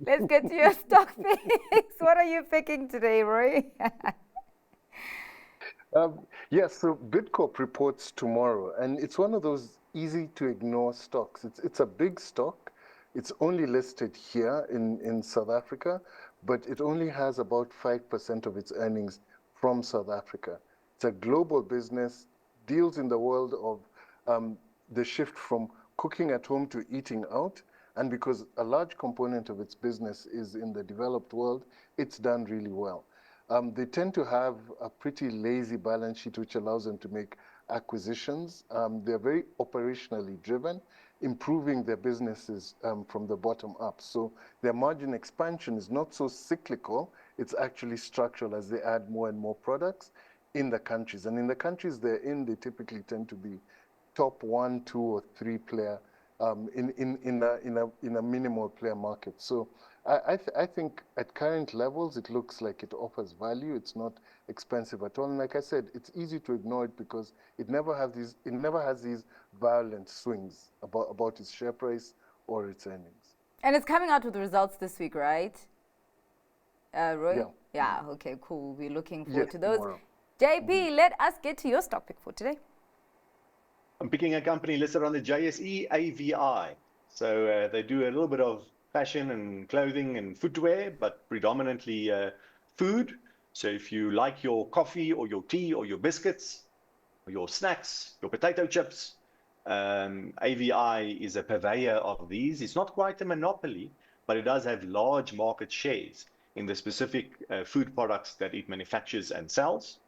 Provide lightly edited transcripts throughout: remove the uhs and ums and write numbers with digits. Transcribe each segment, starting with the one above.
Let's get to your stock picks. What are you picking today, Roy? Yes, so Bidcorp reports tomorrow, and it's one of those easy to ignore stocks. It's a big stock. It's only listed here in South Africa, but it only has about 5% of its earnings from South Africa. It's a global business, deals in the world of the shift from cooking at home to eating out. And because a large component of its business is in the developed world, it's done really well. They tend to have a pretty lazy balance sheet, which allows them to make acquisitions. They're very operationally driven, improving their businesses from the bottom up. So their margin expansion is not so cyclical. It's actually structural as they add more and more products in the countries. And in the countries they're in, they typically tend to be top 1, 2, or 3 player in a minimal player market. So I think at current levels, it looks like it offers value. It's not expensive at all. And like I said, it's easy to ignore it because it never has these violent swings about its share price or its earnings. And it's coming out with the results this week, right? Roy? Yeah. Yeah, okay, cool. We're looking forward to those. Tomorrow. JP, let us get to your stock pick for today. I'm picking a company listed on the JSE, AVI. So they do a little bit of fashion and clothing and footwear, but predominantly food. So if you like your coffee or your tea or your biscuits, or your snacks, your potato chips, AVI is a purveyor of these. It's not quite a monopoly, but it does have large market shares in the specific food products that it manufactures and sells.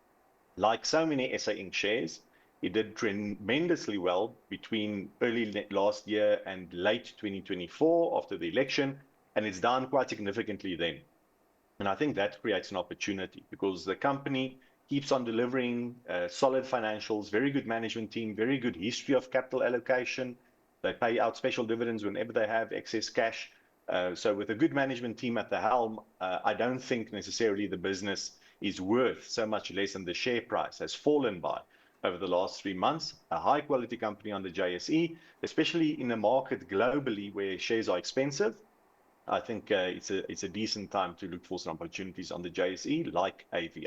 Like so many SA Inc. shares, it did tremendously well between early last year and late 2024 after the election, and it's down quite significantly then. And I think that creates an opportunity because the company keeps on delivering solid financials, very good management team, very good history of capital allocation. They pay out special dividends whenever they have excess cash. So with a good management team at the helm, I don't think necessarily the business is worth so much less than the share price has fallen by over the last 3 months. A high quality company on the JSE, especially in a market globally where shares are expensive. I think it's a decent time to look for some opportunities on the JSE like AVI.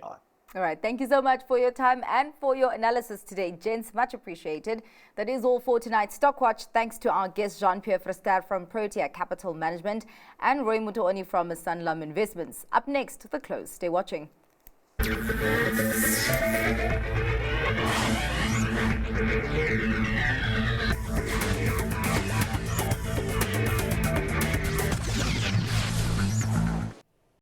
All right, thank you so much for your time and for your analysis today, gents. Much appreciated. That is all for tonight's Stock Watch. Thanks to our guest Jean Pierre Verster from Protea Capital Management and Roy Mutooni from Sanlam Investments. Up next, The Close. Stay watching. Thank you.